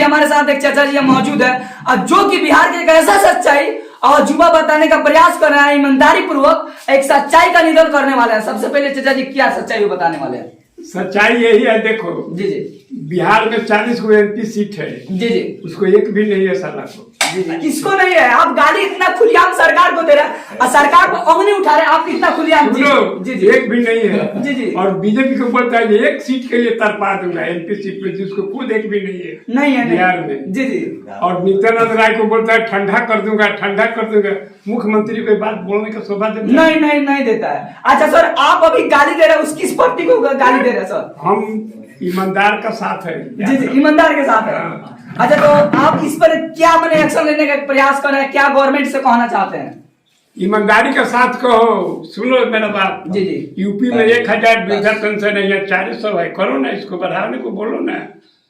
हमारे साथ एक चाचा जी मौजूद है और जो कि बिहार के एक ऐसा सच्चाई और जुबा बताने का प्रयास कर रहा है, ईमानदारी पूर्वक एक सच्चाई का निधन करने वाला है। सबसे पहले चाचा जी क्या सच्चाई बताने वाले हैं? सच्चाई यही है, देखो जी जी, बिहार में 40 को एमपी सीट है जी जी, उसको एक भी नहीं है साला को। जी जी, किसको नहीं है? आप गाली इतना खुलेआम सरकार को दे रहे हैं और सरकार को अंगनी उठा रहे हैं, आप इतना खुलेआम। जी जी, एक भी नहीं है। जी जी, और बीजेपी को बोलता है एक सीट के लिए तरपा दूंगा एमपी सीट पे, जिसको खुद एक भी नहीं है बिहार में। जी जी, और नित्यानंद राय को बोलता है ठंडा कर दूंगा, ठंडा कर दूंगा। मुख्यमंत्री को बात बोलने का शोभा देता है? नहीं देता है। अच्छा सर, आप अभी गाली दे रहे हैं, किस पार्टी को गाली दे रहे हैं सर? हम ईमानदार का साथ है। जी जी, ईमानदार के साथ है। अच्छा, तो आप इस पर क्या मैंने एक्शन लेने का प्रयास कर रहे हैं? क्या गवर्नमेंट से कहना चाहते हैं? ईमानदारी का साथ कहो। सुनो मेरा बात। जी जी, यूपी में 1000 वृद्धा पेंशन है, यहाँ 400 है। करो ना, इसको बढ़ाने को बोलो ना।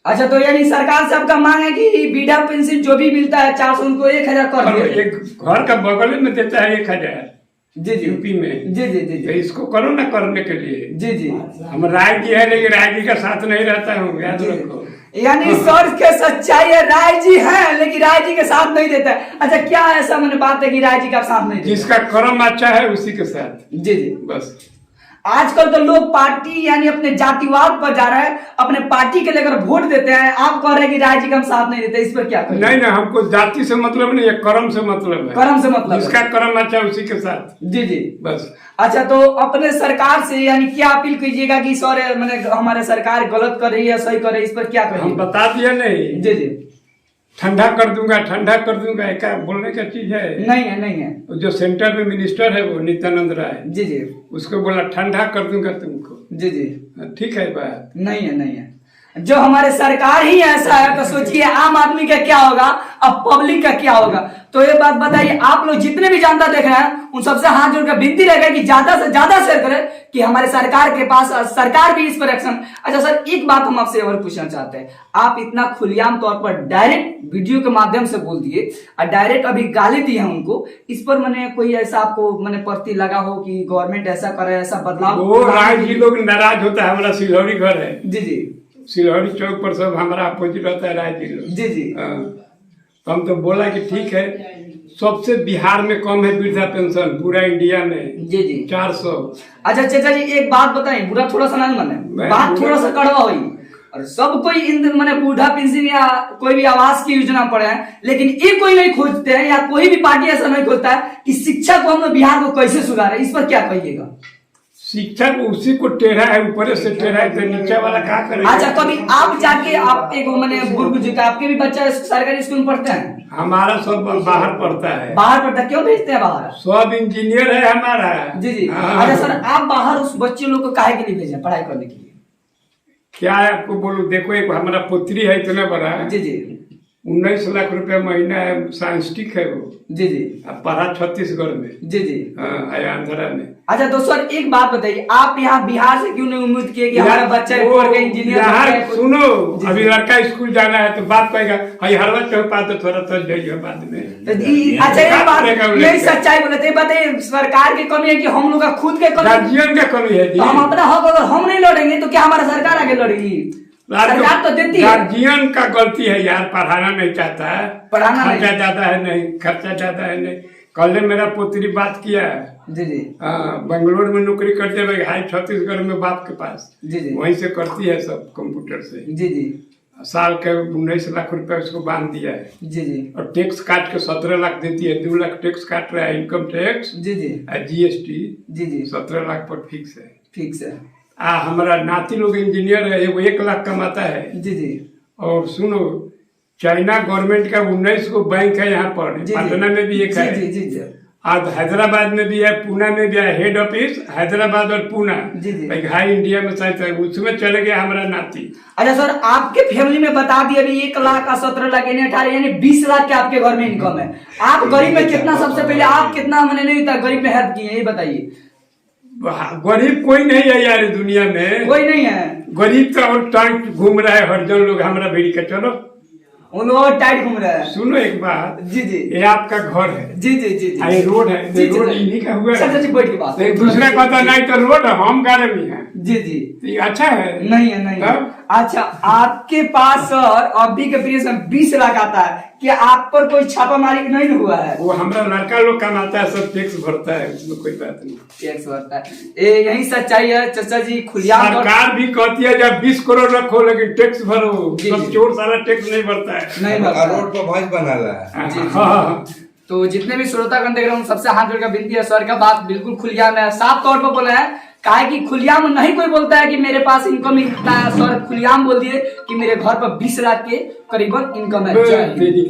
अच्छा, तो यानी सरकार से आपका मांग है कि वृद्धा पेंशन जो भी मिलता है 400 उनको 1000 कर दिया। एक घर का बगल में देता है 1000। जी जी, यूपी में। जी जी जी, तो इसको करो ना करने के लिए। जी जी, हम राय जी है, लेकिन राय जी का साथ नहीं रहता हूँ, याद रखो। यानी सर के सच्चाई है, राय जी है लेकिन राय जी के साथ नहीं देता है। अच्छा, क्या ऐसा मैंने बात है कि राय जी का साथ नहीं देता? जिसका कर्म अच्छा है उसी के साथ। जी जी, बस। आजकल तो लोग पार्टी यानी अपने जातिवाद पर जा रहा है, अपने पार्टी के लेकर वोट देते हैं। आप कह रहे हैं कि राय जी का हम साथ नहीं देते, इस पर क्या करें? नहीं, हमको जाति से मतलब नहीं है, कर्म से मतलब है। कर्म से मतलब जिसका कर्म अच्छा है उसी के साथ। जी जी, बस। अच्छा, तो अपने सरकार से यानी क्या अपील कीजिएगा कि सर मैंने हमारे सरकार गलत कर रही है, सही कर रही है, इस पर क्या करें? हम बता दिया नहीं। जी जी, ठंडा कर दूंगा, ठंडा कर दूंगा, क्या बोलने का चीज है? नहीं है। जो सेंटर में मिनिस्टर है वो नित्यानंद राय, जी जी, उसको बोला ठंडा कर दूंगा तुमको। जी जी, ठीक है बात? नहीं है। जो हमारे सरकार ही ऐसा है तो सोचिए आम आदमी का क्या होगा, अब पब्लिक का क्या होगा। तो ये बात बताइए, आप लोग जितने भी जनता देख रहे हैं उन सबसे हाथ जोड़कर विनती रहेगा कि ज्यादा से ज्यादा शेयर करें कि हमारे सरकार के पास सरकार भी इस पर एक्शन। अच्छा सर, एक बात हम आपसे और पूछना चाहते हैं। आप इतना खुलेआम तौर पर डायरेक्ट वीडियो के माध्यम से बोल दिए और डायरेक्ट अभी गाली दी है उनको, इस पर मैंने कोई ऐसा आपको मैंने प्रति लगा हो कि गवर्नमेंट ऐसा करे, ऐसा बदलाव? वो राय जी लोग नाराज होता है। हमारा सिलौरी घर है। जी जी, सिलौरी चौक पर सब हमारा अपोजिट रहता है राय जी लोग। जी जी, तो हम तो बोला कि ठीक है, सबसे बिहार में कम है वृद्धा पेंशन पूरा इंडिया में। जी जी, 400। अच्छा चाचा जी, एक बात बताइए, बुरा थोड़ा सा ना माने, बात थोड़ा सा कड़वा हुई और सब कोई मैंने बूढ़ा पेंशन या कोई भी आवास की योजना पड़े हैं, लेकिन ये कोई नहीं खोजते हैं या कोई भी पार्टी ऐसा नहीं खोजता है कि शिक्षा को हम लोग बिहार को कैसे सुधारे। इस पर क्या कहिएगा? शिक्षा को उसी को टेढ़ा है, ऊपर से टेढ़ा है, तो नीचे वाला क्या करेगा? अच्छा, कभी आप जाके आप एक मैंने बुजुर्ग का आपके भी बच्चा सरकारी स्कूल में पढ़ते हैं? हमारा सब बाहर पढ़ता है। बाहर पढ़ता है? क्यों भेजते हैं बाहर? सब इंजीनियर है हमारा। जी जी, अच्छा सर, आप बाहर उस बच्चे लोग को काहे के लिए भेजे पढ़ाई करने के लिए? क्या है आपको बोलूं, देखो एक हमारा पुत्री है इतना बड़ा। जी जी, 19 लाख रुपया महीना है, साइंटिस्ट है वो। जी जी, पढ़ा छत्तीसगढ़ में। जी जी, आंध्रा में। अच्छा तो सर एक बात बताइए, आप यहाँ बिहार से क्यों नहीं उम्मीद किए कि हमारा बच्चा पढ़ के इंजीनियर? सुनो, अभी लड़का स्कूल जाना है तो बात कहेगा हरवा चौक तो थोड़ा सा जाइए बाद में। अच्छा, ये बात यही सच्चाई बोले बताइए, सरकार की कमी है कि हम लोग का खुद के कमी? गार्जियन का कमी है। तो हम अपना हक अगर हम नहीं लड़ेंगे तो क्या हमारा सरकार आगे लड़ेगी? सरकार तो देती है। गार्जियन का गलती है यार, पढ़ाना नहीं चाहता है, पढ़ाना खर्चा ज्यादा है नहीं, खर्चा ज्यादा है नहीं। कल मेरा पुत्री बात किया है। जी जी, बेंगलोर में नौकरी करते हुए हाई छत्तीसगढ़ में बाप के पास। जी जी, वहीं से करती है सब कंप्यूटर से। जी जी, साल के 19 लाख रुपया उसको बांध दिया है। जी जी, और टैक्स काट के 17 लाख देती है। 2 लाख टैक्स काट रहा है, इनकम टैक्स। जी जी, जीएसटी। जी जी, 17 लाख पर फिक्स है। फिक्स है। हमारा नाती लोग इंजीनियर है, वो 1 लाख कमाता है। जी जी, और सुनो, चाइना गवर्नमेंट का 19 को बैंक है यहाँ पर, पटना में भी एक है। जी जी, जी, आज हैदराबाद में भी है, पुणे में भी है। हेड ऑफिस हैदराबाद और पुणे। जी जी, हाई इंडिया में शायद उसमें चले गया हमारा नाती। अच्छा सर, आपके फैमिली में बता दिए अभी 1 लाख का 17 लाख यानी 18 यानी 20 लाख के आपके घर में इनकम है। आप गरीब में कितना, सबसे पहले आप कितना मैंने नहीं था गरीब में हेल्प किए, ये बताइए। गरीब कोई नहीं है यार दुनिया में, कोई नहीं है। गरीब तो और टाइट घूम रहा है हरजन लोग हमारा भेड़ी का। चलो उन लोग टाइट घूम रहे हैं। सुनो एक बात। जी जी, ये आपका घर है। जी जी, जी जी, ये रोड है। जी रोड इन्हीं का हुआ है। जी, बैठ के बात। एक दूसरे का तो नहीं तो रोड हम गारे में है। जी जी, तो ये अच्छा है? नहीं है, नहीं है। अच्छा, आपके पास सर अभी के प्रिय में 20 लाख आता है, क्या आप पर कोई छापामारी नहीं हुआ है? वो हमारा लड़का लोग कमाता है, सब टैक्स भरता है, उसमें कोई बात नहीं। टैक्स भरता है, यही सच्चाई है चाचा जी। खुलियाम सरकार भी कहती है जब 20 करोड़ रखो लेकिन टैक्स भरो, जी, सब जी। चोर सारा टैक्स नहीं भरता है। नहीं भरता है। रोड पर भैंस बना है। जी, जी। हाँ। तो जितने भी श्रोतागण देख रहे हैं उन सबसे हाथ जोड़कर विनती है, सर का बात बिल्कुल खुलियाम है, साफ तौर पर बोला है। काहे कि खुलियाम नहीं कोई बोलता है कि मेरे पास इनकम इतना है, सर खुलियाम बोल दिए कि मेरे घर पर 20 लाख के करीबन इनकम है। जय हिंद। वेरी